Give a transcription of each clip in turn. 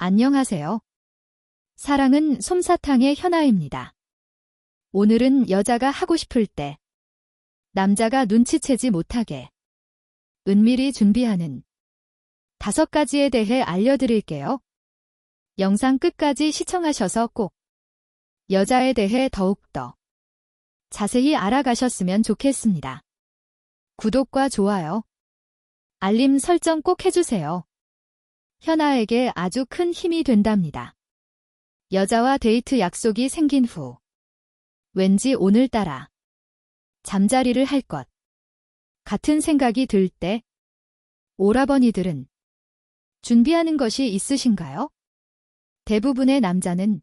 안녕하세요. 사랑은 솜사탕의 현아입니다. 오늘은 여자가 하고 싶을 때 남자가 눈치채지 못하게 은밀히 준비하는 5가지에 대해 알려드릴게요. 영상 끝까지 시청하셔서 꼭 여자에 대해 더욱더 자세히 알아가셨으면 좋겠습니다. 구독과 좋아요, 알림 설정 꼭 해주세요. 현아에게 아주 큰 힘이 된답니다. 여자와 데이트 약속이 생긴 후 왠지 오늘따라 잠자리를 할 것 같은 생각이 들 때 오라버니들은 준비하는 것이 있으신가요? 대부분의 남자는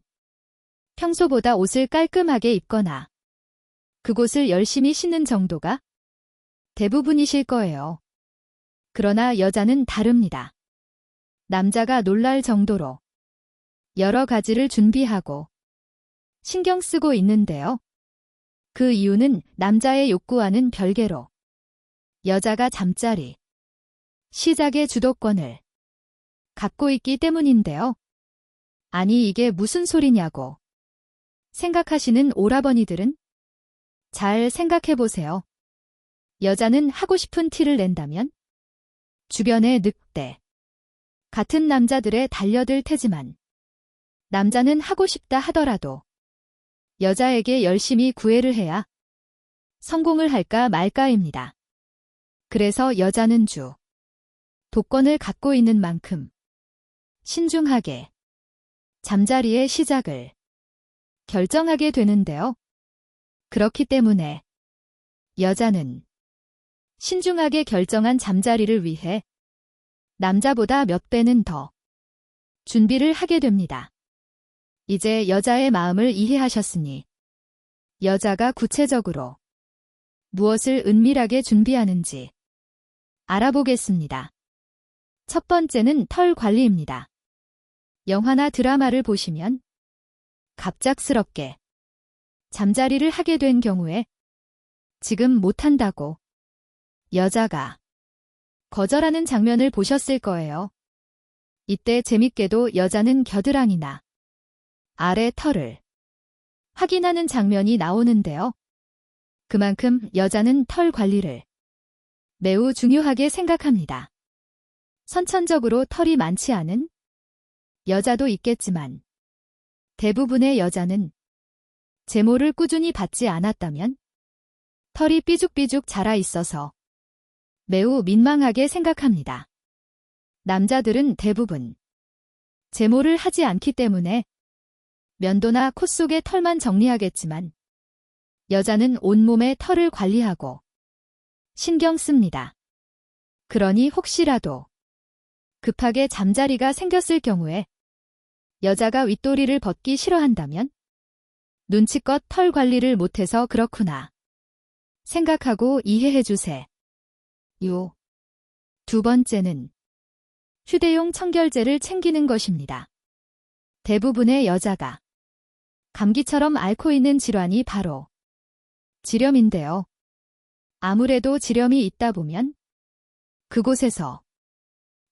평소보다 옷을 깔끔하게 입거나 그곳을 열심히 씻는 정도가 대부분이실 거예요. 그러나 여자는 다릅니다. 남자가 놀랄 정도로 여러 가지를 준비하고 신경 쓰고 있는데요. 그 이유는 남자의 욕구와는 별개로 여자가 잠자리 시작의 주도권을 갖고 있기 때문인데요. 아니 이게 무슨 소리냐고 생각하시는 오라버니들은 잘 생각해보세요. 여자는 하고 싶은 티를 낸다면 주변의 늑대 같은 남자들에 달려들 테지만 남자는 하고 싶다 하더라도 여자에게 열심히 구애를 해야 성공을 할까 말까입니다. 그래서 여자는 주도권을 갖고 있는 만큼 신중하게 잠자리의 시작을 결정하게 되는데요. 그렇기 때문에 여자는 신중하게 결정한 잠자리를 위해 남자보다 몇 배는 더 준비를 하게 됩니다. 이제 여자의 마음을 이해하셨으니 여자가 구체적으로 무엇을 은밀하게 준비하는지 알아보겠습니다. 첫 번째는 털 관리입니다. 영화나 드라마를 보시면 갑작스럽게 잠자리를 하게 된 경우에 지금 못한다고 여자가 거절하는 장면을 보셨을 거예요. 이때 재밌게도 여자는 겨드랑이나 아래 털을 확인하는 장면이 나오는데요. 그만큼 여자는 털 관리를 매우 중요하게 생각합니다. 선천적으로 털이 많지 않은 여자도 있겠지만 대부분의 여자는 제모를 꾸준히 받지 않았다면 털이 삐죽삐죽 자라 있어서 매우 민망하게 생각합니다. 남자들은 대부분 제모를 하지 않기 때문에 면도나 코 속의 털만 정리하겠지만 여자는 온몸의 털을 관리하고 신경 씁니다. 그러니 혹시라도 급하게 잠자리가 생겼을 경우에 여자가 윗도리를 벗기 싫어한다면 눈치껏 털 관리를 못해서 그렇구나 생각하고 이해해주세요. 두 번째는 휴대용 청결제를 챙기는 것입니다. 대부분의 여자가 감기처럼 앓고 있는 질환이 바로 지렴인데요. 아무래도 지렴이 있다 보면 그곳에서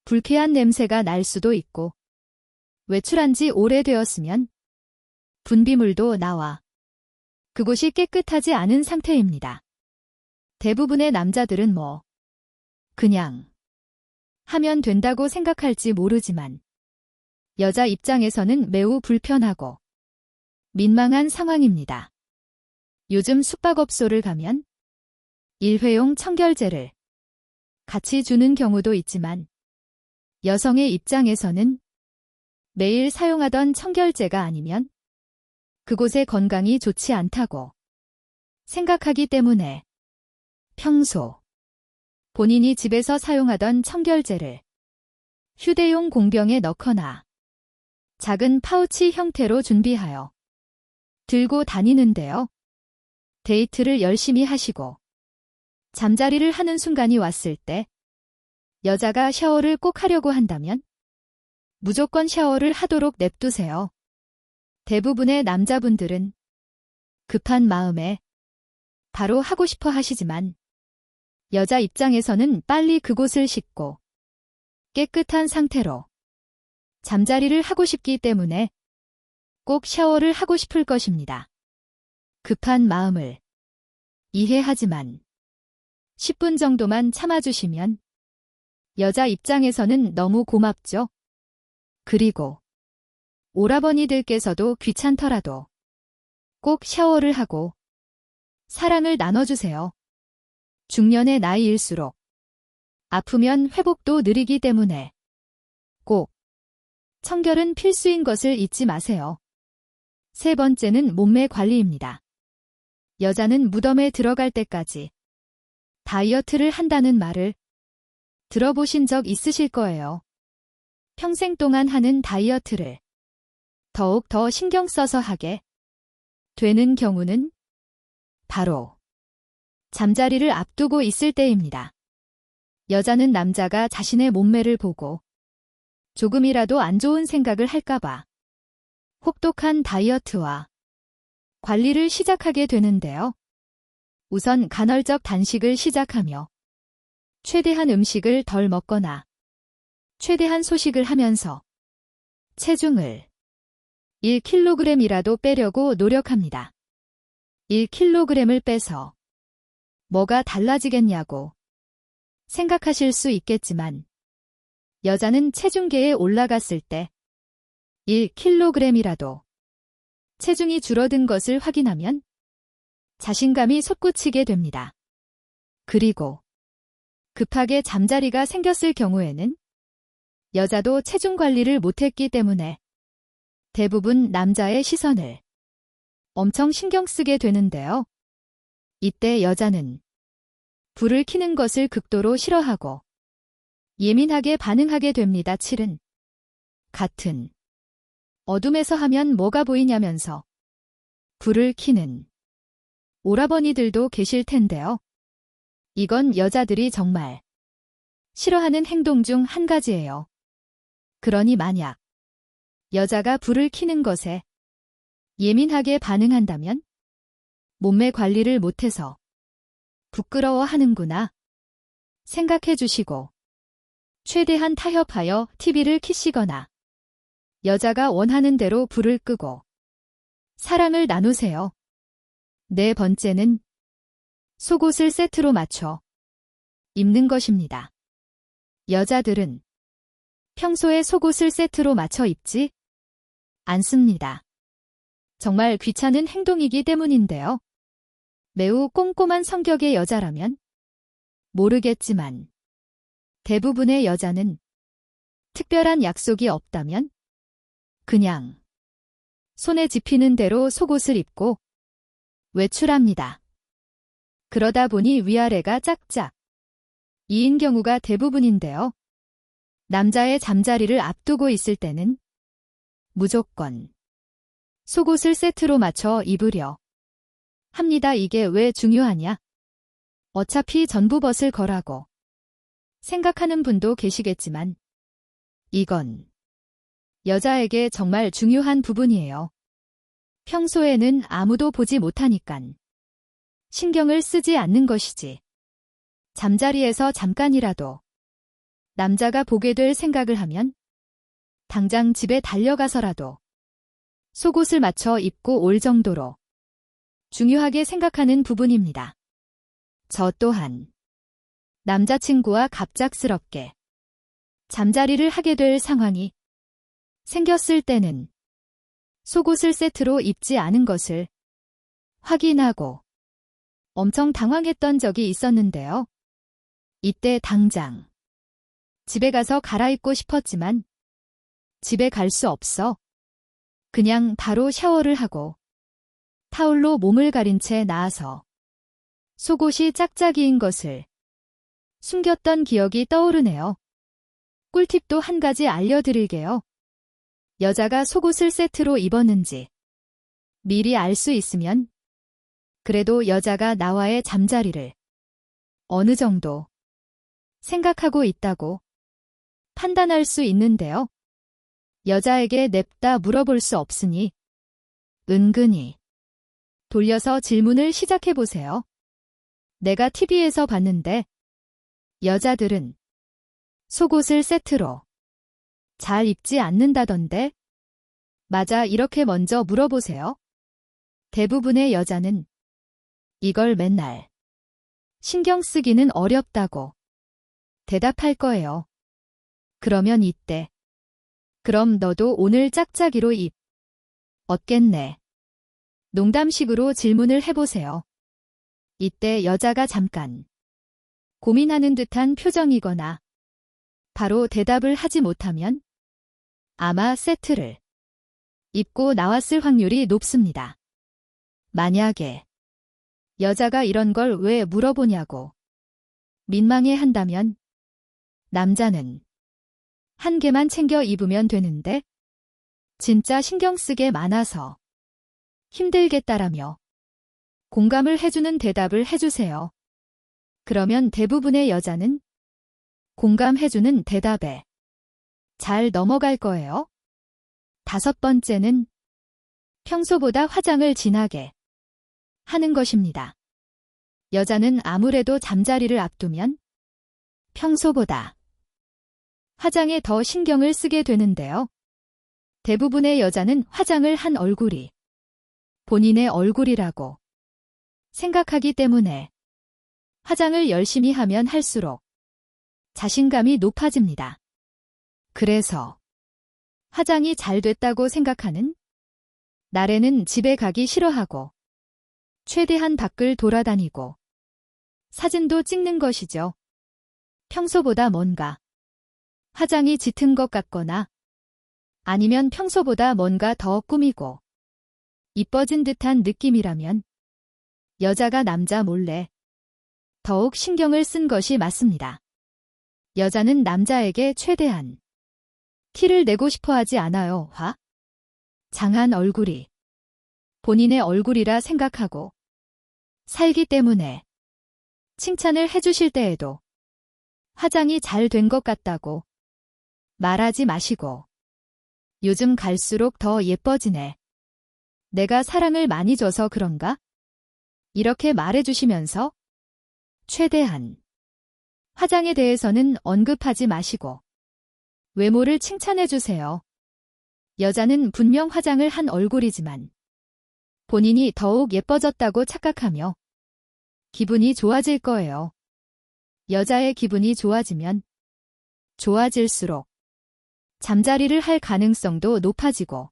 불쾌한 냄새가 날 수도 있고 외출한 지 오래되었으면 분비물도 나와 그곳이 깨끗하지 않은 상태입니다. 대부분의 남자들은 그냥 하면 된다고 생각할지 모르지만 여자 입장에서는 매우 불편하고 민망한 상황입니다. 요즘 숙박업소를 가면 일회용 청결제를 같이 주는 경우도 있지만 여성의 입장에서는 매일 사용하던 청결제가 아니면 그곳의 건강이 좋지 않다고 생각하기 때문에 평소 본인이 집에서 사용하던 청결제를 휴대용 공병에 넣거나 작은 파우치 형태로 준비하여 들고 다니는데요. 데이트를 열심히 하시고 잠자리를 하는 순간이 왔을 때 여자가 샤워를 꼭 하려고 한다면 무조건 샤워를 하도록 냅두세요. 대부분의 남자분들은 급한 마음에 바로 하고 싶어 하시지만 여자 입장에서는 빨리 그곳을 씻고 깨끗한 상태로 잠자리를 하고 싶기 때문에 꼭 샤워를 하고 싶을 것입니다. 급한 마음을 이해하지만 10분 정도만 참아주시면 여자 입장에서는 너무 고맙죠. 그리고 오라버니들께서도 귀찮더라도 꼭 샤워를 하고 사랑을 나눠주세요. 중년의 나이일수록 아프면 회복도 느리기 때문에 꼭 청결은 필수인 것을 잊지 마세요. 세 번째는 몸매 관리입니다. 여자는 무덤에 들어갈 때까지 다이어트를 한다는 말을 들어보신 적 있으실 거예요. 평생 동안 하는 다이어트를 더욱 더 신경 써서 하게 되는 경우는 바로 잠자리를 앞두고 있을 때입니다. 여자는 남자가 자신의 몸매를 보고 조금이라도 안 좋은 생각을 할까봐 혹독한 다이어트와 관리를 시작하게 되는데요. 우선 간헐적 단식을 시작하며 최대한 음식을 덜 먹거나 최대한 소식을 하면서 체중을 1kg이라도 빼려고 노력합니다. 1kg을 빼서 뭐가 달라지겠냐고 생각하실 수 있겠지만 여자는 체중계에 올라갔을 때 1kg이라도 체중이 줄어든 것을 확인하면 자신감이 솟구치게 됩니다. 그리고 급하게 잠자리가 생겼을 경우에는 여자도 체중 관리를 못했기 때문에 대부분 남자의 시선을 엄청 신경 쓰게 되는데요. 이때 여자는 불을 켜는 것을 극도로 싫어하고 예민하게 반응하게 됩니다. 7은 같은 어둠에서 하면 뭐가 보이냐면서 불을 켜는 오라버니들도 계실 텐데요. 이건 여자들이 정말 싫어하는 행동 중 한 가지예요. 그러니 만약 여자가 불을 켜는 것에 예민하게 반응한다면 몸매 관리를 못해서 부끄러워하는구나 생각해 주시고 최대한 타협하여 TV를 켜시거나 여자가 원하는 대로 불을 끄고 사랑을 나누세요. 네 번째는 속옷을 세트로 맞춰 입는 것입니다. 여자들은 평소에 속옷을 세트로 맞춰 입지 않습니다. 정말 귀찮은 행동이기 때문인데요. 매우 꼼꼼한 성격의 여자라면 모르겠지만 대부분의 여자는 특별한 약속이 없다면 그냥 손에 집히는 대로 속옷을 입고 외출합니다. 그러다 보니 위아래가 짝짝 이인 경우가 대부분인데요. 남자의 잠자리를 앞두고 있을 때는 무조건 속옷을 세트로 맞춰 입으려 합니다. 이게 왜 중요하냐? 어차피 전부 벗을 거라고 생각하는 분도 계시겠지만 이건 여자에게 정말 중요한 부분이에요. 평소에는 아무도 보지 못하니깐 신경을 쓰지 않는 것이지. 잠자리에서 잠깐이라도 남자가 보게 될 생각을 하면 당장 집에 달려가서라도 속옷을 맞춰 입고 올 정도로 중요하게 생각하는 부분입니다. 저 또한 남자친구와 갑작스럽게 잠자리를 하게 될 상황이 생겼을 때는 속옷을 세트로 입지 않은 것을 확인하고 엄청 당황했던 적이 있었는데요. 이때 당장 집에 가서 갈아입고 싶었지만 집에 갈 수 없어 그냥 바로 샤워를 하고 타올로 몸을 가린 채 나와서 속옷이 짝짝이인 것을 숨겼던 기억이 떠오르네요. 꿀팁도 한 가지 알려드릴게요. 여자가 속옷을 세트로 입었는지 미리 알 수 있으면 그래도 여자가 나와의 잠자리를 어느 정도 생각하고 있다고 판단할 수 있는데요. 여자에게 냅다 물어볼 수 없으니 은근히 돌려서 질문을 시작해보세요. 내가 TV에서 봤는데 여자들은 속옷을 세트로 잘 입지 않는다던데? 맞아, 이렇게 먼저 물어보세요. 대부분의 여자는 이걸 맨날 신경 쓰기는 어렵다고 대답할 거예요. 그러면 이때 그럼 너도 오늘 짝짝이로 입 어겠네. 농담식으로 질문을 해보세요. 이때 여자가 잠깐 고민하는 듯한 표정이거나 바로 대답을 하지 못하면 아마 세트를 입고 나왔을 확률이 높습니다. 만약에 여자가 이런 걸 왜 물어보냐고 민망해 한다면 남자는 한 개만 챙겨 입으면 되는데 진짜 신경 쓰게 많아서 힘들겠다라며 공감을 해주는 대답을 해주세요. 그러면 대부분의 여자는 공감해주는 대답에 잘 넘어갈 거예요. 5번째는 평소보다 화장을 진하게 하는 것입니다. 여자는 아무래도 잠자리를 앞두면 평소보다 화장에 더 신경을 쓰게 되는데요. 대부분의 여자는 화장을 한 얼굴이 본인의 얼굴이라고 생각하기 때문에 화장을 열심히 하면 할수록 자신감이 높아집니다. 그래서 화장이 잘 됐다고 생각하는 날에는 집에 가기 싫어하고 최대한 밖을 돌아다니고 사진도 찍는 것이죠. 평소보다 뭔가 화장이 짙은 것 같거나 아니면 평소보다 뭔가 더 꾸미고 이뻐진 듯한 느낌이라면 여자가 남자 몰래 더욱 신경을 쓴 것이 맞습니다. 여자는 남자에게 최대한 티를 내고 싶어 하지 않아요. 장한 얼굴이 본인의 얼굴이라 생각하고 살기 때문에 칭찬을 해주실 때에도 화장이 잘 된 것 같다고 말하지 마시고 요즘 갈수록 더 예뻐지네. 내가 사랑을 많이 줘서 그런가? 이렇게 말해주시면서 최대한 화장에 대해서는 언급하지 마시고 외모를 칭찬해주세요. 여자는 분명 화장을 한 얼굴이지만 본인이 더욱 예뻐졌다고 착각하며 기분이 좋아질 거예요. 여자의 기분이 좋아지면 좋아질수록 잠자리를 할 가능성도 높아지고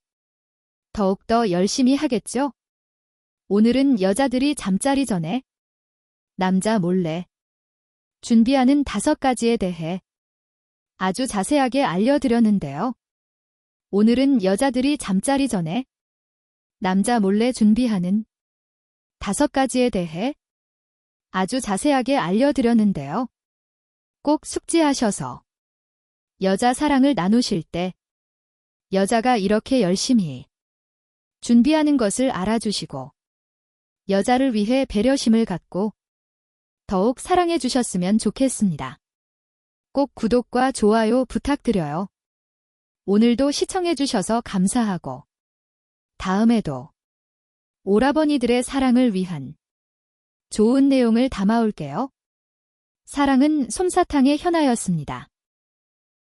더욱더 열심히 하겠죠? 오늘은 여자들이 잠자리 전에 남자 몰래 준비하는 5가지에 대해 아주 자세하게 알려드렸는데요. 오늘은 여자들이 잠자리 전에 남자 몰래 준비하는 5가지에 대해 아주 자세하게 알려드렸는데요. 꼭 숙지하셔서 여자 사랑을 나누실 때 여자가 이렇게 열심히 준비하는 것을 알아주시고 여자를 위해 배려심을 갖고 더욱 사랑해 주셨으면 좋겠습니다. 꼭 구독과 좋아요 부탁드려요. 오늘도 시청해 주셔서 감사하고 다음에도 오라버니들의 사랑을 위한 좋은 내용을 담아올게요. 사랑은 솜사탕의 현아였습니다.